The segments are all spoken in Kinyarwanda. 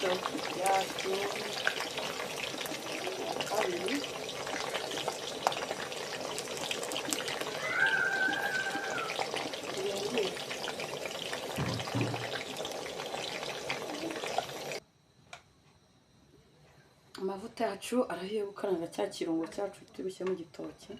igitoki cyacu kabiri amavuta yacu arahiye gukaranga cya kirungo cyacu tubishyira mu gitoki.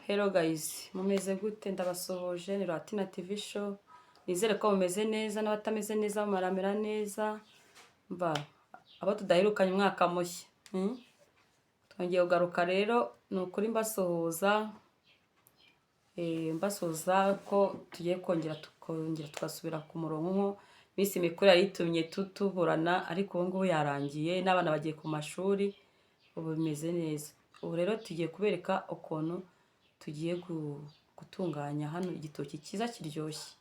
Hello guys, mumeze gute? Ndabasohoje ni Latina TV show. Nizere ko mumeze neza n'abatameze neza muramera neza. Mba abo tudahirukanye umwaka mushya. Twongeye kugaruka rero nukuri mbasohoza ko tugiye kongera tugasubira ku murongo. Misi mikuru yaritumye tutuburana ariko ubu ngubu yarangiye n'abana bagiye ku mashuri ubu bimeze neza. Ubu rero tugiye kubereka ukuntu tugiye gutunganya hano igitoki cyiza kiryoshye.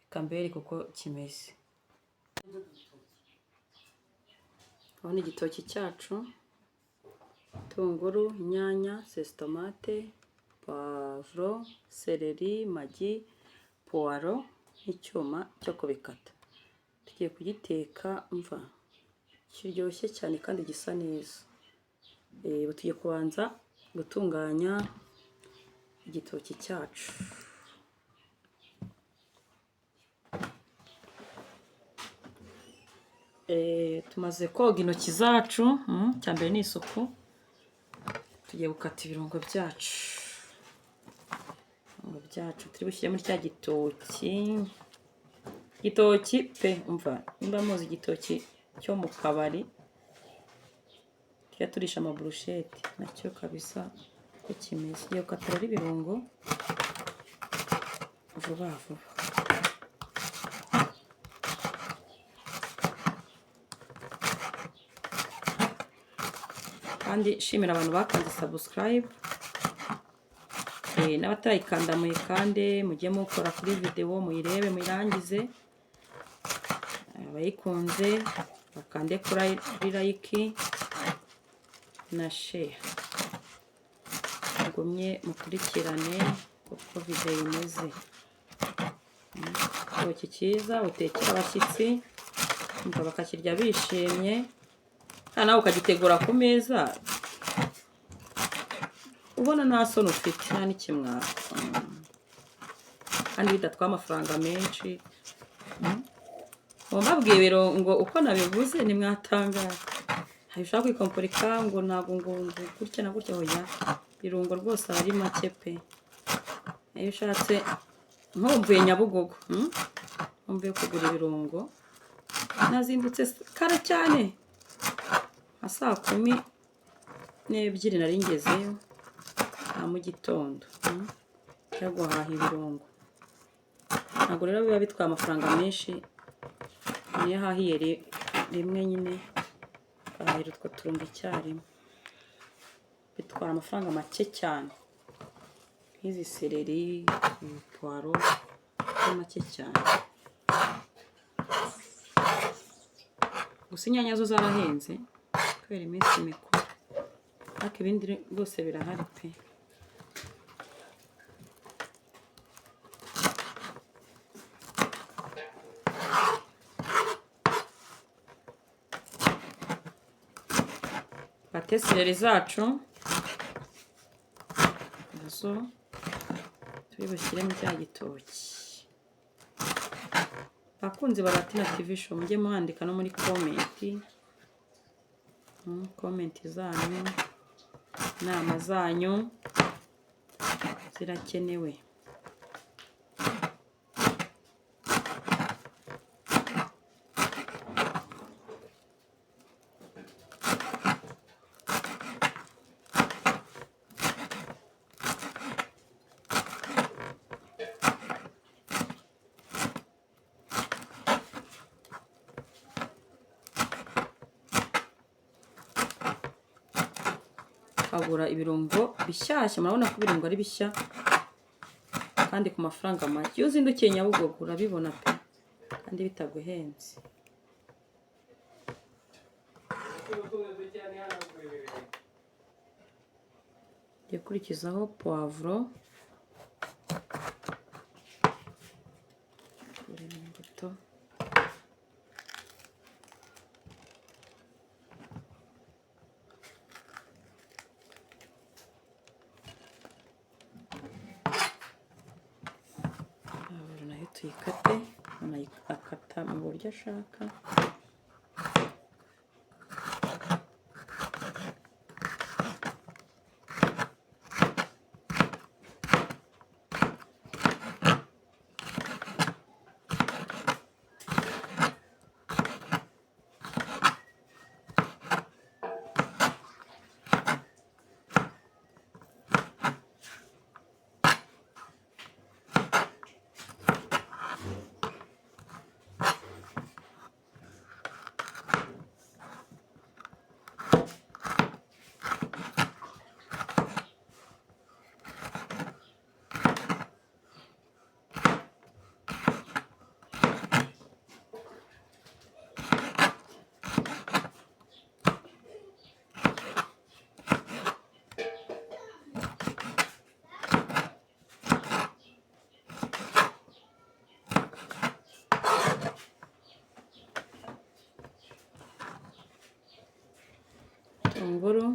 Kambere kuko kimeze. Hano igitoki cyacu, tunguru, inyanya, tomate, pavro, seleri, magi, poiro n'icyuma cyo kubikata. Tugiye kugiteka mva kiryoshye cyane kandi gisa neza. Tugiye kubanza gutunganya igitoki cyacu. Tumaze koga intoki zacu, cyambere ni isuku. Tugiye gukata ibirungo byacu. Turi bushyire muri cya gitoki. Igitoki pe umva, nimba muzi igitoki cyo mu kabari. Turisha amaburusheti nacyo kabisa ko kimeze. Iyo katara ibirungo vuba vuba. Kandi shimira abantu bakanze subscribe. N'abatayikanda muyikande, mujye mukora kuri video muyirebe muyirangize. Abayikunze bakande kuri like na share. Ngumye mukurikirane uko video imeze. Igitoki cyiza utekera abashyitsi umva bakakirya bishimye. Nawe ukagitegura ku meza ubona nta soni ufite nta n'ikimwaro. Kandi bidatwara amafaranga menshi. Mbabwiye ibirungo uko nabivuze nimwatangara. Ushaka kwikomporika ngo ntabwo ngo gutya na gutya hoya. Irungo rwose ari make pe. Iyo ushatse nkumvuye Nyabugogo, mvuye kugura ibirungo. Nazimbutse kare cyane. Saa 12 nari ngezeyo mu gitondo. Cyo guhaha ibirungo. Ntabwo rero biba bitwa amafaranga menshi. Niyo hahiye rimwe nyine. Kahira utwo turungo icyarimwe. Bitwara amafaranga make cyane. Nk'izi seleri, poiro, make cyane. Gusa inyanya zo zarahenze kubera iminsi mikuru. Ariko ibindi rwose birahari pe. Seleri zacu nazo turi bushyire mu cya gitoki. Bakunzi ba Latina TV show mujye muhandika no muri comment zanyu, inama zanyu zirakenewe. ukagura ibirungo bishyashya. Murabona ko ibirungo ari bishya kandi ku mafaranga make. Iyo uzindukiye Nyabugogo urabibona pe kandi bitaguhenze. Ngiye kurikizaho poivro, imbuto, nayo tuyikate, akata mu buryo ashaka. Ibitunguru,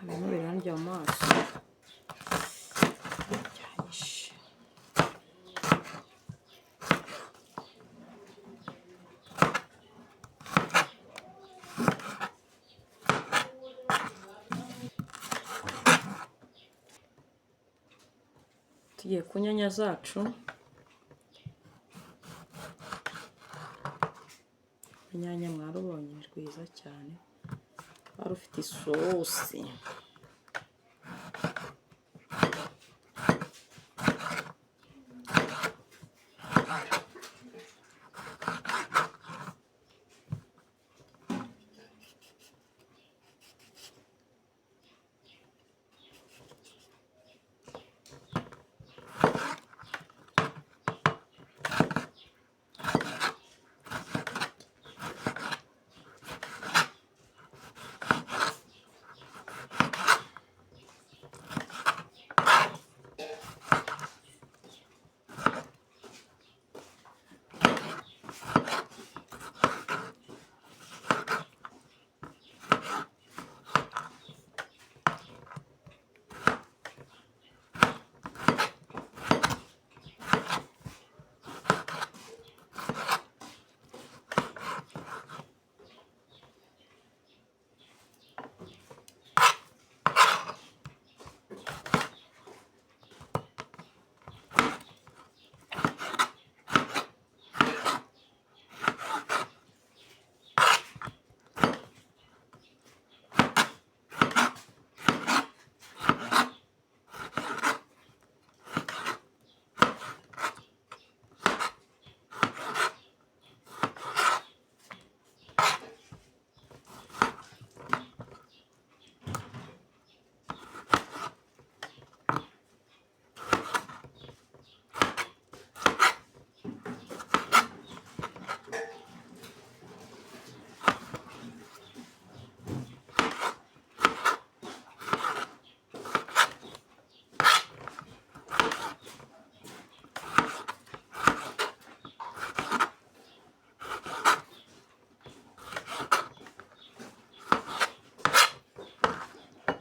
ibintu birandya mu maso. Tugiye ku nyanya zacu. Inyanya mwarubonye ni rwiza cyane, wari ufite isosi.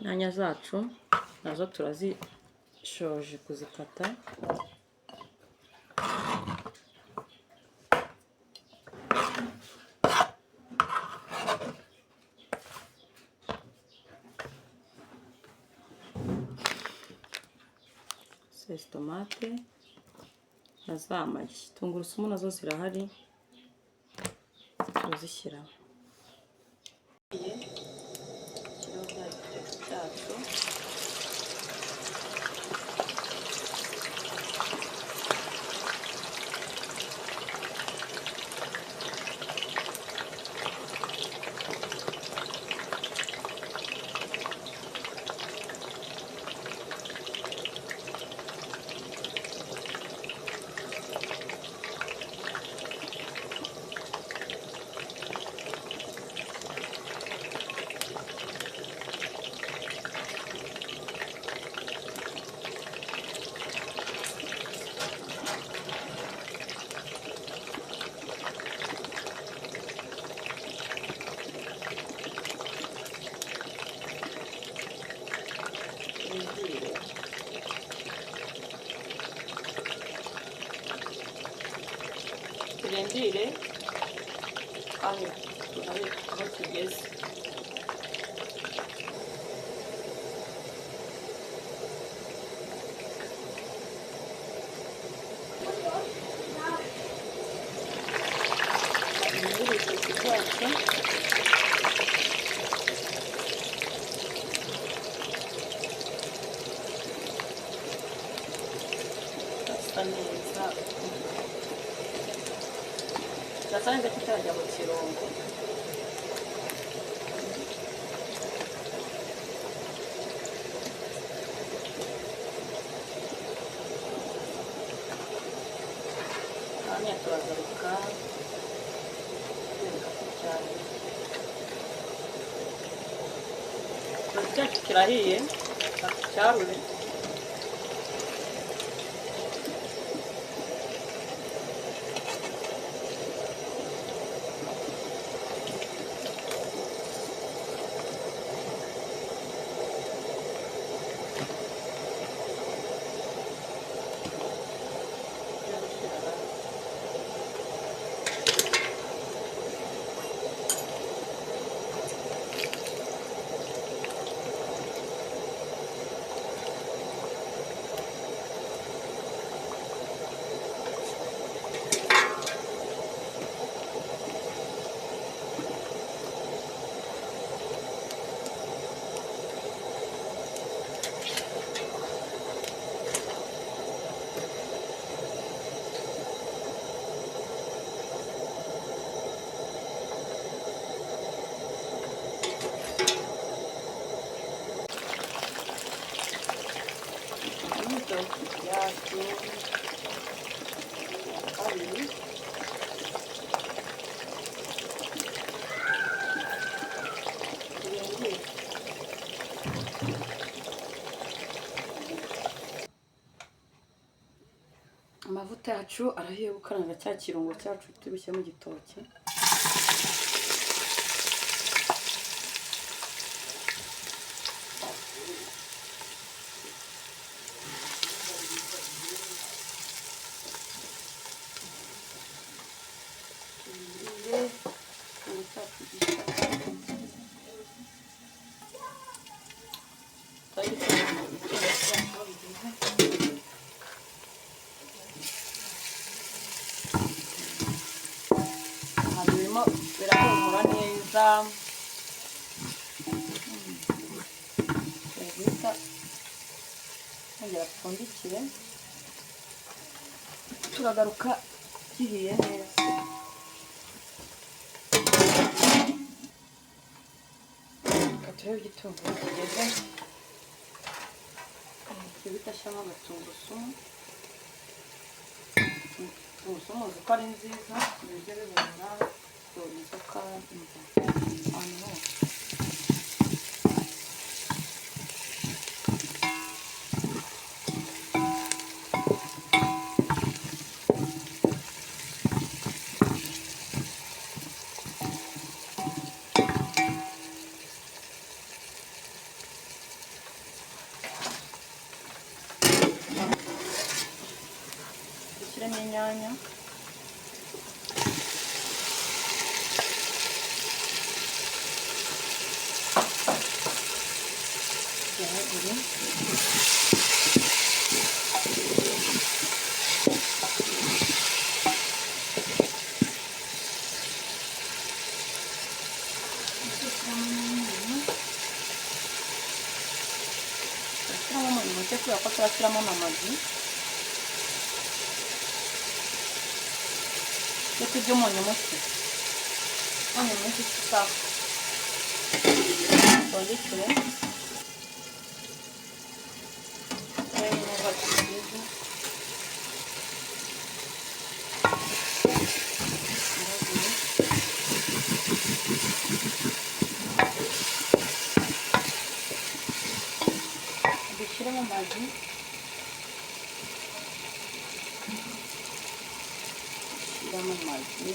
Inyanya zacu nazo turazishoje kuzikata. Tomate na za magi, tungurusumu nazo zirahari turazishyiramo. Turindire aho tugeze. Gasa neza kitarajya mu kirungo. Hanyuma turagaruka cyane. Cyacu kirahiye, cyarure. Amavuta yacu arahiye gukaranga cya kirungo cyacu tubishyira mu gitoki. Birahumura neza. Guhita ongera apfundikire, turagaruka gihiye neza. Turebe igitunguru kigeze, guhita ashyiramo agatungurusumu. Tungurusumu uzi ko ari nziza, ibiryo bibona inzoka ahantu hose. inyanya, igihagure, turashyiramo umunyu muke kubera ko turashyiramo n'amagi. Iyo turya umunyu muke sawa. Tubandikire neza tubizi. Dushyiremo amagi, dushyiramo amagi,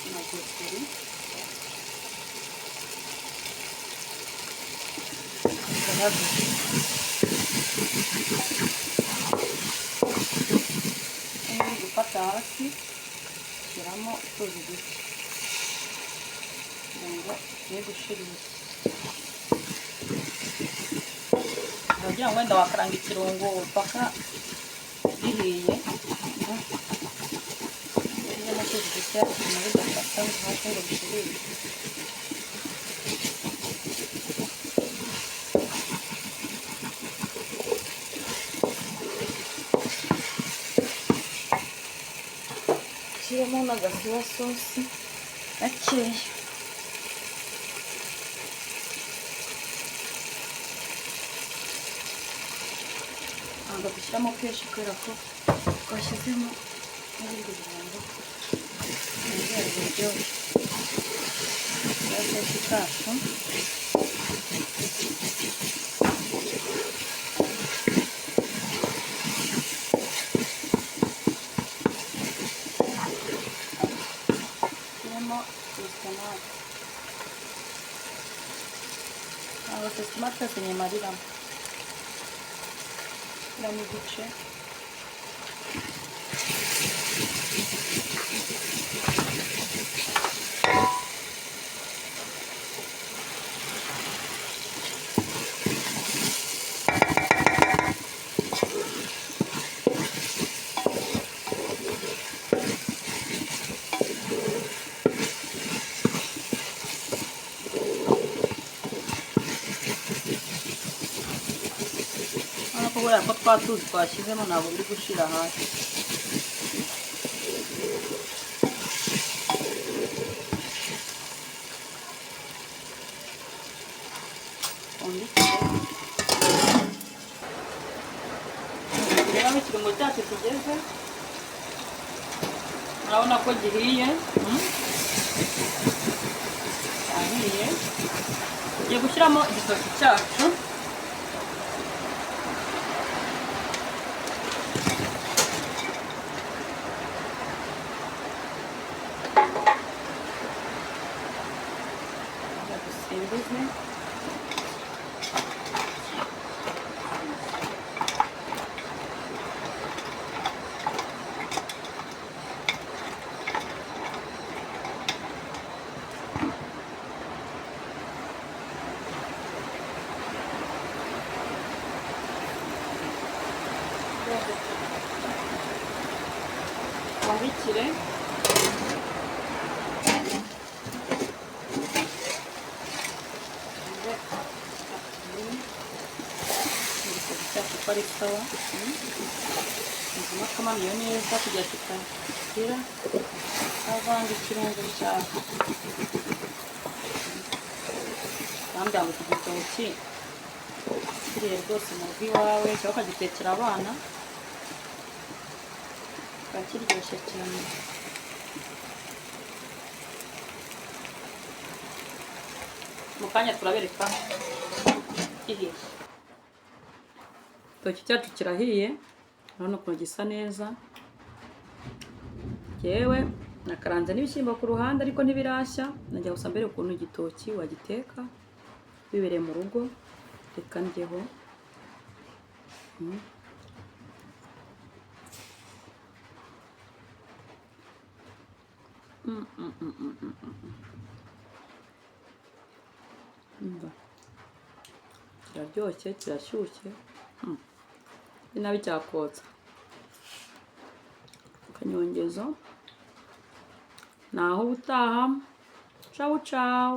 amagufuri, uri gufata hasi shyiramo utuzi duke kugira ngo tugiye gushirira. Uragira ngo wenda wakaranga ikirungo paka gihiye, urimo utuzi duke bituma bidafata hasi ngo bishirire. Shyiramo n'agafu ya sosi gakeya. Ntabwo dushyiramo kenshi kubera ko twashyizemo n'ibindi birungo byongera uburyohe. Agasosi kacu tomate yose nyimariramo, shyiramo igice, kubera ko twatuzi twashyizemo ntabwo biri gushira hasi. Reba ikirungo cyacu tugeze, urabona ko gihiye, cyahiye. Tugiye gushyiramo igitoki cyacu, dusimbize. Wabikire ari sawa. Ngomba kumamiyo neza kugira kitagira avanga ikirungo cyacu. Kandi ngo igitoki kiriye rwose mu rugo iwawe cyangwa ukagitekera abana kakiryoshye cyane. Mu kanya turabereka ihiye. Igitoki cyacu kirahiye, urabona ukuntu gisa neza. Yewe nakaranze n'ibishyimbo ku ruhande ariko ntibirashya. Najya gusa mbere ukuntu igitoki wagiteka bibereye mu rugo. Reka ndyeho. Kiraryoshye, kirashyushye. Ni nabi cyakotsa. Akanyongezo. Naho ubutaha. Ciao ciao.